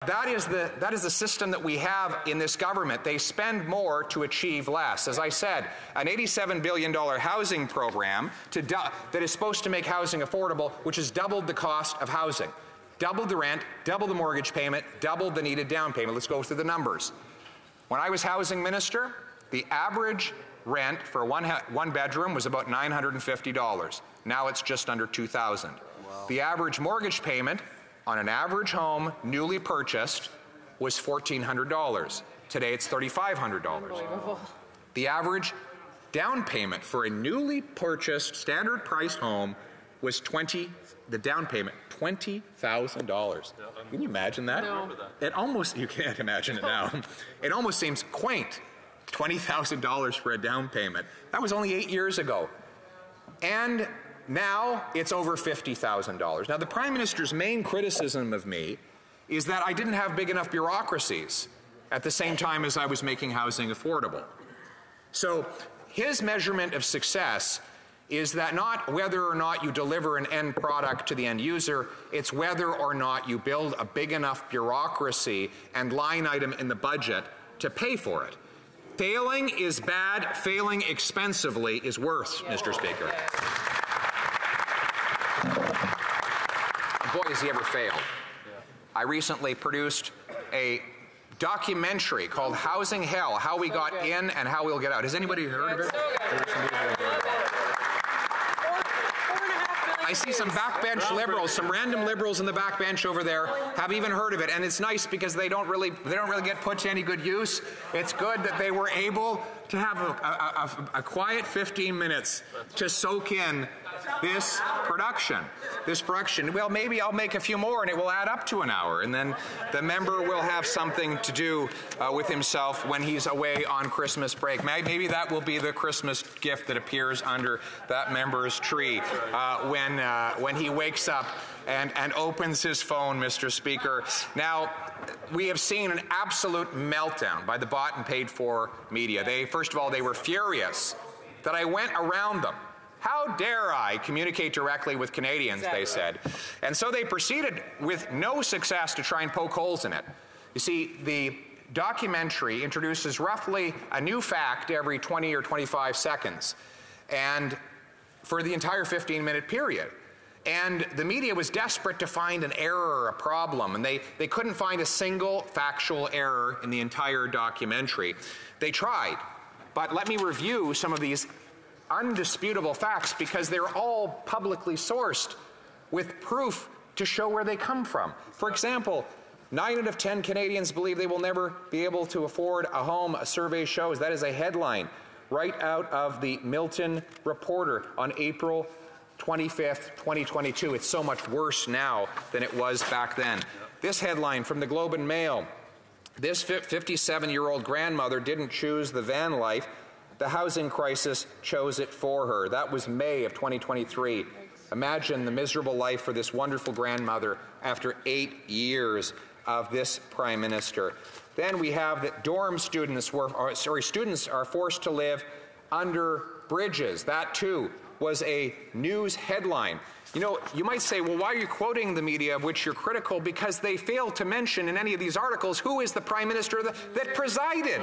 That is the system that we have in this government. They spend more to achieve less. As I said, an $87 billion housing program that is supposed to make housing affordable, which has doubled the cost of housing. Doubled the rent, doubled the mortgage payment, doubled the needed down payment. Let's go through the numbers. When I was housing minister, the average rent for one bedroom was about $950. Now it's just under $2,000. Wow. The average mortgage payment on an average home, newly purchased, was $1,400. Today it's $3,500. The average down payment for a newly purchased, standard priced home was $20,000. Can you imagine that? No. You can't imagine it now. It almost seems quaint. $20,000 for a down payment. That was only 8 years ago. And now it's over $50,000. Now, the Prime Minister's main criticism of me is that I didn't have big enough bureaucracies at the same time as I was making housing affordable. So his measurement of success is that not whether or not you deliver an end product to the end user, it's whether or not you build a big enough bureaucracy and line item in the budget to pay for it. Failing is bad, failing expensively is worse, Mr. Speaker. Boy, has he ever failed. I recently produced a documentary called Housing Hell, How We Got In and How We'll Get Out. Has anybody heard of it? I see some backbench liberals, some random liberals in the backbench over there have even heard of it, and it's nice because they don't really get put to any good use. It's good that they were able to have a quiet 15 minutes to soak in this production. Well, maybe I'll make a few more and it will add up to an hour, and then the member will have something to do with himself when he's away on Christmas break. Maybe that will be the Christmas gift that appears under that member's tree when he wakes up and opens his phone, Mr. Speaker. Now, we have seen an absolute meltdown by the bought and paid for media. First of all, they were furious that I went around them. How dare I communicate directly with Canadians, they said. And so they proceeded with no success to try and poke holes in it. You see, the documentary introduces roughly a new fact every 20 or 25 seconds, and for the entire 15-minute period. And the media was desperate to find an error or a problem, and they couldn't find a single factual error in the entire documentary. They tried, but let me review some of these undisputable facts because they're all publicly sourced with proof to show where they come from. For example, 9 out of 10 Canadians believe they will never be able to afford a home, a survey shows. That is a headline right out of the Milton Reporter on April 25th, 2022. It's so much worse now than it was back then. This headline from the Globe and Mail: this 57-year-old grandmother didn't choose the van life. The housing crisis chose it for her. That was May of 2023. Imagine the miserable life for this wonderful grandmother after 8 years of this Prime Minister. Then we have that students are forced to live under bridges. That too was a news headline. You know, you might say, well, why are you quoting the media of which you're critical? Because they fail to mention in any of these articles who is the Prime Minister that presided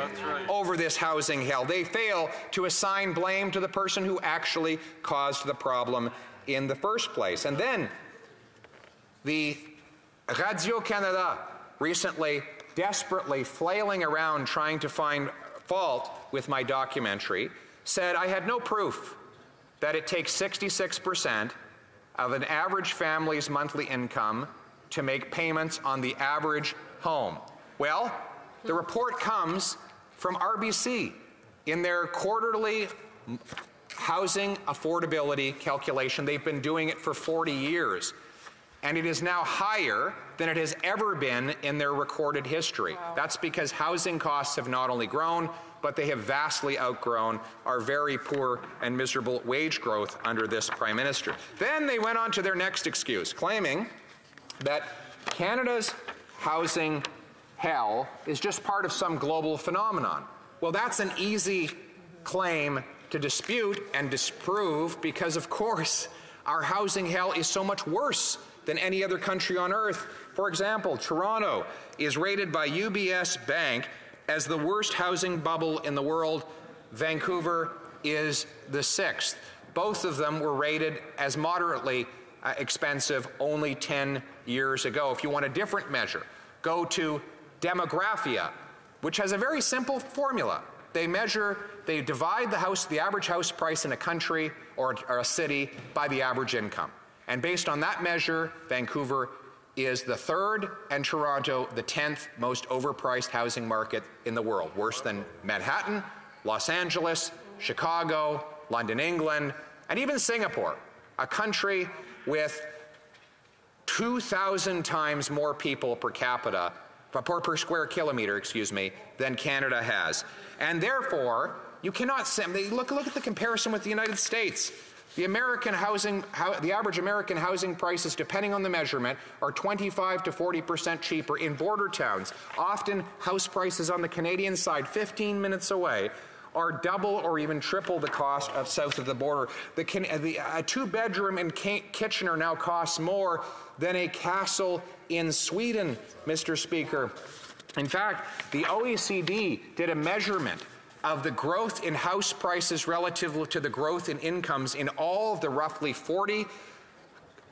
over this housing hell. They fail to assign blame to the person who actually caused the problem in the first place. And then the Radio-Canada recently desperately flailing around trying to find fault with my documentary said I had no proof that it takes 66% of an average family's monthly income to make payments on the average home. Well, the report comes from RBC in their quarterly housing affordability calculation. They've been doing it for 40 years, and it is now higher than it has ever been in their recorded history. Wow. That's because housing costs have not only grown, but they have vastly outgrown our very poor and miserable wage growth under this Prime Minister. Then they went on to their next excuse, claiming that Canada's housing hell is just part of some global phenomenon. Well, that's an easy claim to dispute and disprove because, of course, our housing hell is so much worse than any other country on earth. For example, Toronto is rated by UBS Bank as the worst housing bubble in the world. Vancouver is the 6th. Both of them were rated as moderately expensive only 10 years ago. If you want a different measure, go to demographia, which has a very simple formula. They divide the average house price in a country or a city by the average income. And based on that measure, Vancouver is the 3rd and Toronto the 10th most overpriced housing market in the world, worse than Manhattan, Los Angeles, Chicago, London, England, and even Singapore, a country with 2,000 times more people per capita, per square kilometer, than Canada has. And therefore, you cannot look at the comparison with the United States. The average American housing prices, depending on the measurement, are 25 to 40% cheaper in border towns. Often, house prices on the Canadian side, 15 minutes away, are double or even triple the cost of south of the border. A two-bedroom in Kitchener now costs more than a castle in Sweden, Mr. Speaker. In fact, the OECD did a measurement of the growth in house prices relative to the growth in incomes in all of the roughly 40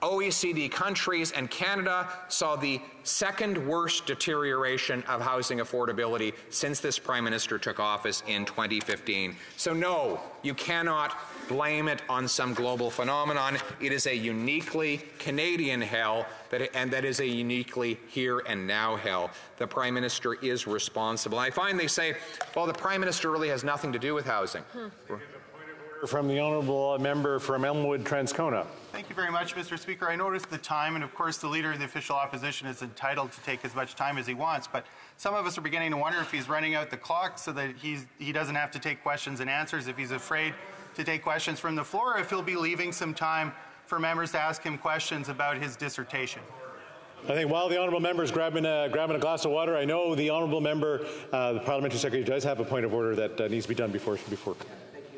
OECD countries, and Canada saw the 2nd worst deterioration of housing affordability since this Prime Minister took office in 2015. So no, you cannot blame it on some global phenomenon. It is a uniquely Canadian hell, and that is a uniquely here and now hell. The Prime Minister is responsible. I find they say, well, the Prime Minister really has nothing to do with housing. From the honourable member from Elmwood, Transcona. Thank you very much, Mr. Speaker. I noticed the time, and of course the Leader of the Official Opposition is entitled to take as much time as he wants, but some of us are beginning to wonder if he's running out the clock so that he doesn't have to take questions and answers, if he's afraid to take questions from the floor, or if he'll be leaving some time for members to ask him questions about his dissertation. I think while the honourable member is grabbing a glass of water, I know the honourable member, the parliamentary secretary, does have a point of order that needs to be done before.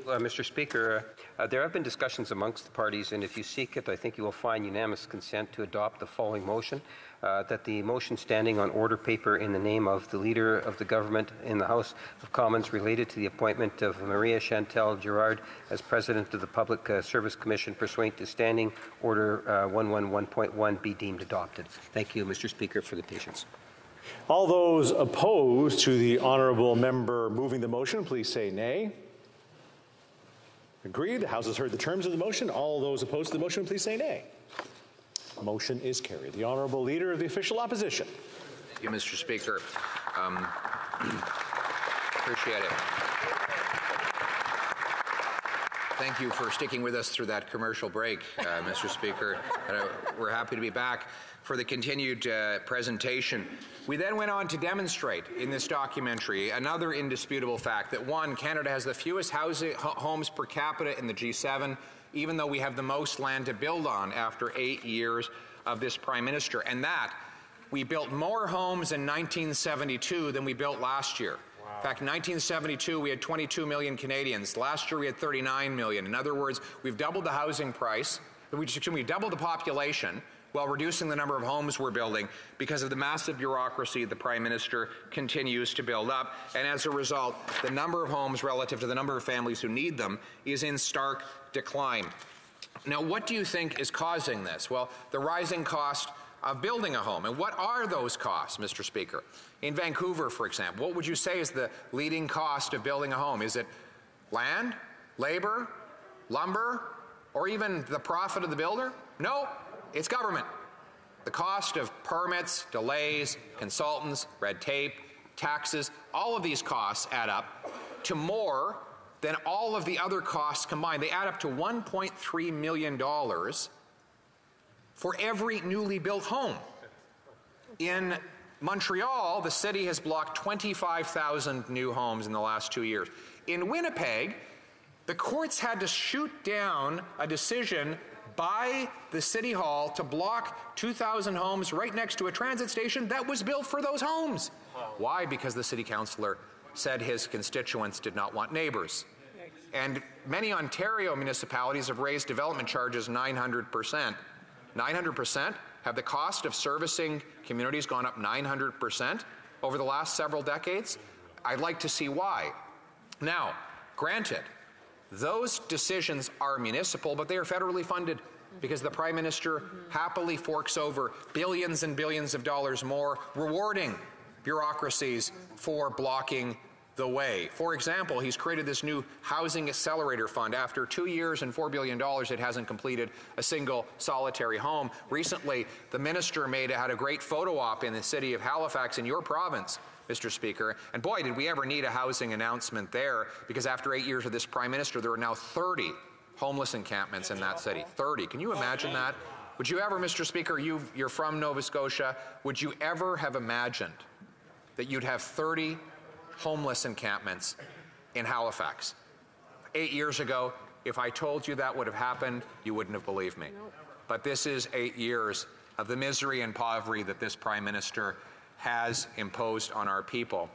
Mr. Speaker, there have been discussions amongst the parties, and if you seek it, I think you will find unanimous consent to adopt the following motion, that the motion standing on order paper in the name of the Leader of the Government in the House of Commons related to the appointment of Maria Chantal Girard as President of the Public Service Commission pursuant to Standing Order 111.1 be deemed adopted. Thank you, Mr. Speaker, for the patience. All those opposed to the honourable member moving the motion, please say nay. Agreed. The House has heard the terms of the motion. All those opposed to the motion, please say nay. Motion is carried. The Honourable Leader of the Official Opposition. Thank you, Mr. Speaker. Appreciate it. Thank you for sticking with us through that commercial break, Mr. Speaker. We're happy to be back for the continued presentation. We then went on to demonstrate in this documentary another indisputable fact that, one, Canada has the fewest homes per capita in the G7, even though we have the most land to build on after 8 years of this Prime Minister, and that we built more homes in 1972 than we built last year. In fact, in 1972, we had 22 million Canadians. Last year, we had 39 million. In other words, we've doubled the housing price. We doubled the population while reducing the number of homes we're building because of the massive bureaucracy the Prime Minister continues to build up. And as a result, the number of homes relative to the number of families who need them is in stark decline. Now, what do you think is causing this? Well, the rising cost of building a home. And what are those costs, Mr. Speaker? In Vancouver, for example, what would you say is the leading cost of building a home? Is it land, labor, lumber, or even the profit of the builder? No, it's government. The cost of permits, delays, consultants, red tape, taxes, all of these costs add up to more than all of the other costs combined. They add up to $1.3 million for every newly built home. In Montreal, the city has blocked 25,000 new homes in the last 2 years. In Winnipeg, the courts had to shoot down a decision by the City Hall to block 2,000 homes right next to a transit station that was built for those homes. Why? Because the city councillor said his constituents did not want neighbours. And many Ontario municipalities have raised development charges 900%. 900%? Have the cost of servicing communities gone up 900% over the last several decades? I'd like to see why. Now, granted, those decisions are municipal, but they are federally funded because the Prime Minister happily forks over billions and billions of dollars more, rewarding bureaucracies for blocking the way. For example, he's created this new Housing Accelerator Fund. After 2 years and $4 billion, it hasn't completed a single solitary home. Recently, the minister had a great photo op in the city of Halifax in your province, Mr. Speaker, and boy, did we ever need a housing announcement there, because after 8 years of this Prime Minister, there are now 30 homeless encampments in that city. 30. Can you imagine that? Would you ever, Mr. Speaker, you're from Nova Scotia, would you ever have imagined that you'd have 30 homeless encampments in Halifax? 8 years ago, if I told you that would have happened, you wouldn't have believed me. But this is 8 years of the misery and poverty that this Prime Minister has imposed on our people.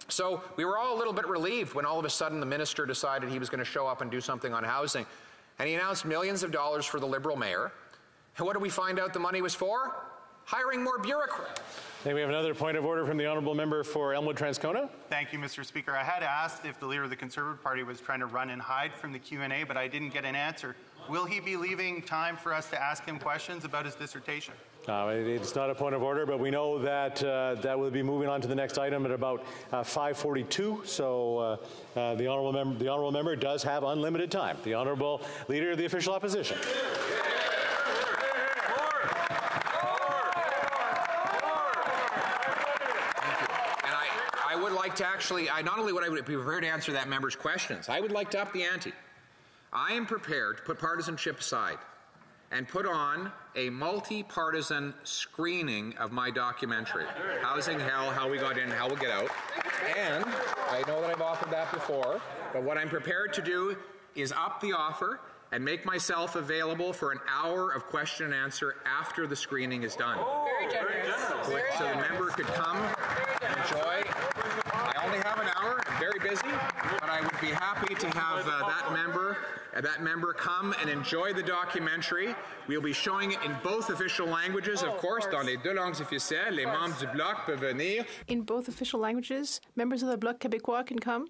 So we were all a little bit relieved when all of a sudden the minister decided he was going to show up and do something on housing. And he announced millions of dollars for the Liberal mayor. And what did we find out the money was for? Hiring more bureaucrats. Then we have another point of order from the honourable member for Elmwood-Transcona. Thank you, Mr. Speaker. I had asked if the leader of the Conservative Party was trying to run and hide from the Q&A, but I didn't get an answer. Will he be leaving time for us to ask him questions about his dissertation? It's not a point of order, but we know that that will be moving on to the next item at about 5:42. So the honourable member does have unlimited time. The honourable leader of the official opposition. I would like to actually, not only would I be prepared to answer that member's questions, I would like to up the ante. I am prepared to put partisanship aside and put on a multi-partisan screening of my documentary, Housing Hell, How We Got In, How We'll Get Out. And I know that I've offered that before, but what I'm prepared to do is up the offer and make myself available for an hour of question and answer after the screening is done. Very generous. So the member could come and enjoy. I only have an hour. I'm very busy, but I would be happy to have that member come and enjoy the documentary. We'll be showing it in both official languages, of course, dans les deux langues officielles. Les membres du Bloc peuvent venir. In both official languages, members of the Bloc Québécois can come.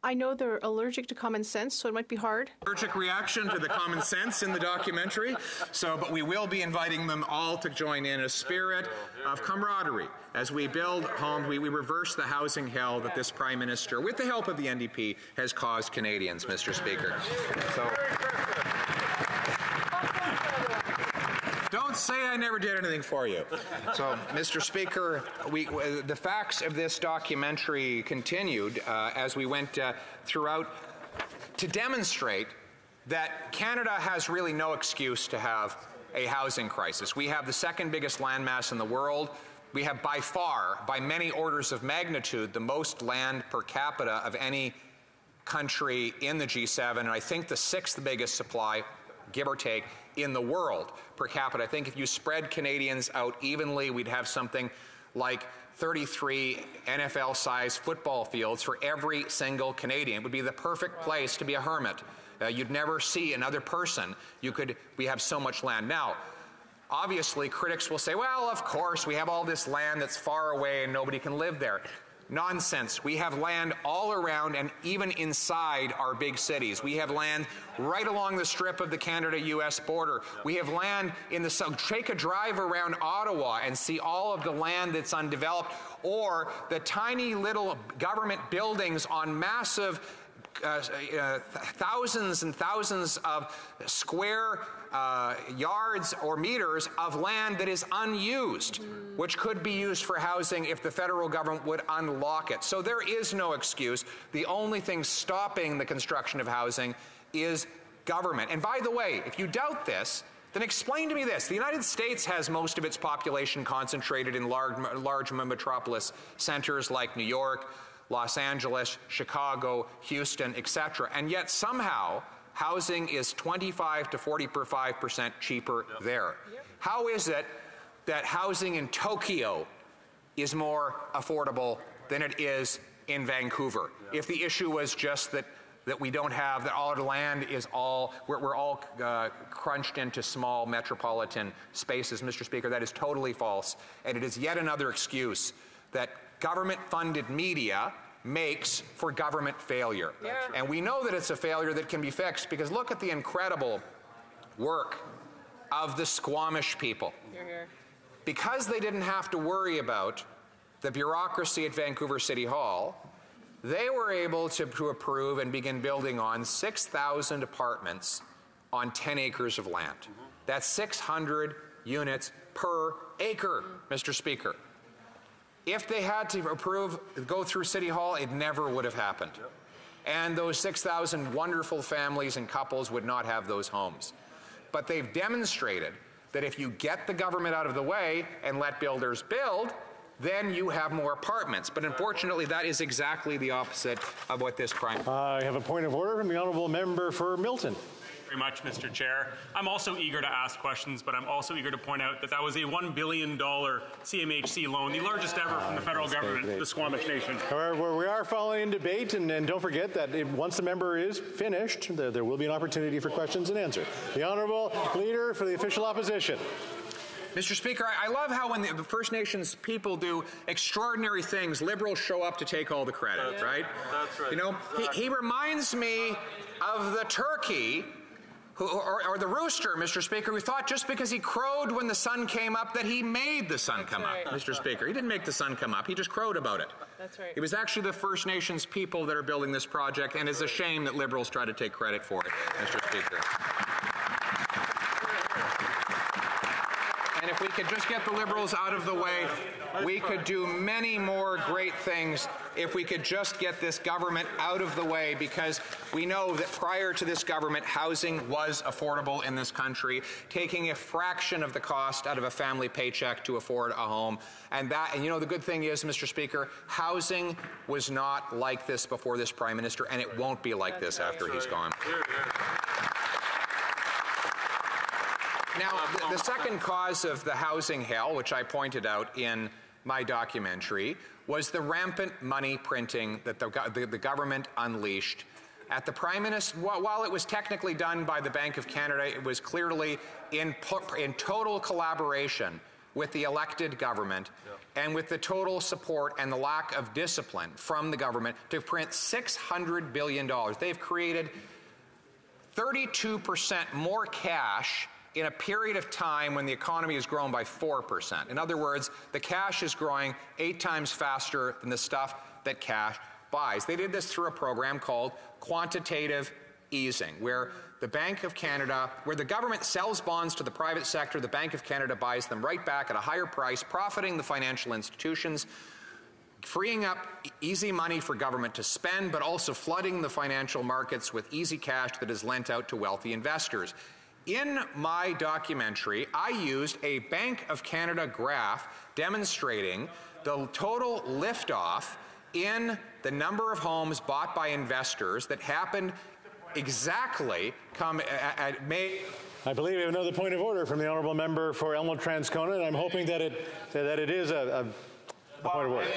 I know they're allergic to common sense, so it might be hard. Allergic reaction to the common sense in the documentary. But we will be inviting them all to join in a spirit of camaraderie. As we build homes, we reverse the housing hell that this Prime Minister, with the help of the NDP, has caused Canadians, Mr. Speaker. So, don't say I never did anything for you. So, Mr. Speaker, the facts of this documentary continued as we went throughout to demonstrate that Canada has really no excuse to have a housing crisis. We have the second biggest landmass in the world. We have by far, by many orders of magnitude, the most land per capita of any country in the G7, and I think the sixth biggest supply, give or take, in the world per capita. I think if you spread Canadians out evenly, we'd have something like 33 NFL-sized football fields for every single Canadian. It would be the perfect place to be a hermit. You'd never see another person. We have so much land. Now, obviously, critics will say, well, of course, we have all this land that's far away and nobody can live there. Nonsense. We have land all around and even inside our big cities. We have land right along the strip of the Canada-U.S. border. We have land in the south. Take a drive around Ottawa and see all of the land that's undeveloped, or the tiny little government buildings on massive thousands and thousands of square yards or meters of land that is unused, which could be used for housing if the federal government would unlock it. So there is no excuse. The only thing stopping the construction of housing is government. And by the way, if you doubt this, then explain to me this. The United States has most of its population concentrated in large metropolis centers like New York, Los Angeles, Chicago, Houston, etc. And yet somehow housing is 25 to 45% cheaper there. How is it that housing in Tokyo is more affordable than it is in Vancouver? If the issue was just that that we don't have, that all our land is all, we're all crunched into small metropolitan spaces. Mr. Speaker, that is totally false. And it is yet another excuse that government-funded media makes for government failure. Yeah. And we know that it's a failure that can be fixed, because look at the incredible work of the Squamish people. Here. Because they didn't have to worry about the bureaucracy at Vancouver City Hall, they were able to approve and begin building on 6,000 apartments on 10 acres of land. That's 600 units per acre, Mr. Speaker. If they had to go through City Hall, it never would have happened. And those 6,000 wonderful families and couples would not have those homes. But they've demonstrated that if you get the government out of the way and let builders build, then you have more apartments. But unfortunately, that is exactly the opposite of what this Prime. I have a point of order from the honourable member for Milton. Very much, Mr. Chair. I'm also eager to ask questions, but I'm also eager to point out that that was a $1 billion CMHC loan, the largest ever from the federal government, the Squamish Nation. However, we are following debate, and don't forget that once the member is finished, there will be an opportunity for questions and answers. The honourable leader for the official opposition. Mr. Speaker, I love how when the First Nations people do extraordinary things, Liberals show up to take all the credit, right? That's right. You know, he reminds me of the turkey or the rooster, Mr. Speaker, who thought just because he crowed when the sun came up that he made the sun come up, Mr. Speaker. He didn't make the sun come up. He just crowed about it. That's right. It was actually the First Nations people that are building this project, and it's a shame that Liberals try to take credit for it, Mr. Speaker. And if we could just get the Liberals out of the way, we could do many more great things if we could just get this government out of the way, because we know that prior to this government, housing was affordable in this country, taking a fraction of the cost out of a family paycheck to afford a home. And you know, the good thing is, Mr. Speaker, housing was not like this before this Prime Minister, and it won't be like this after he's gone. Now, the second cause of the housing hell, which I pointed out in my documentary, was the rampant money printing that the government unleashed. At the Prime Minister, while it was technically done by the Bank of Canada, it was clearly in total collaboration with the elected government and with the total support and the lack of discipline from the government to print $600 billion. They've created 32% more cash in a period of time when the economy has grown by 4%. In other words, the cash is growing 8 times faster than the stuff that cash buys. They did this through a program called quantitative easing, where the Bank of Canada, where the government sells bonds to the private sector, the Bank of Canada buys them right back at a higher price, profiting the financial institutions, freeing up easy money for government to spend, but also flooding the financial markets with easy cash that is lent out to wealthy investors. In my documentary, I used a Bank of Canada graph demonstrating the total liftoff in the number of homes bought by investors that happened exactly at May. I believe we have another point of order from the honourable member for Elmwood-Transcona, and I'm hoping that it is a point of order.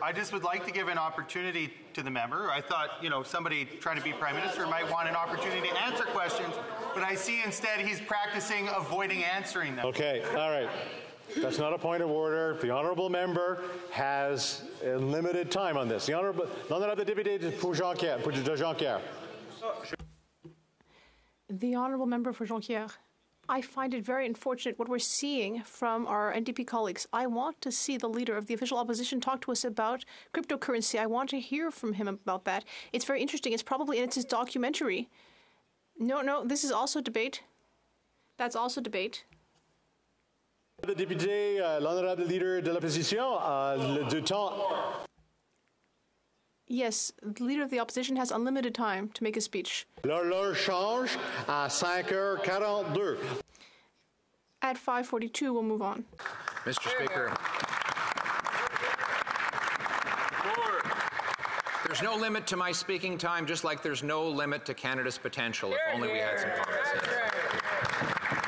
I just would like to give an opportunity to the member. I thought, you know, somebody trying to be Prime Minister might want an opportunity to answer questions, but I see instead he's practicing avoiding answering them. Okay, all right. That's not a point of order. The honourable member has a limited time on this. The honourable député pour Jonquière. The honourable member for Jonquière. I find it very unfortunate what we're seeing from our NDP colleagues. I want to see the leader of the official opposition talk to us about cryptocurrency. I want to hear from him about that. It's very interesting. It's probably in his documentary. No, this is also debate. That's also debate. Le député, l'honorable leader de l'opposition, le temps. Yes, the leader of the opposition has unlimited time to make a speech. L'heure change à 5h42. At 5:42, we'll move on. Mr. Speaker, there's no limit to my speaking time, just like there's no limit to Canada's potential, if only we had some common sense.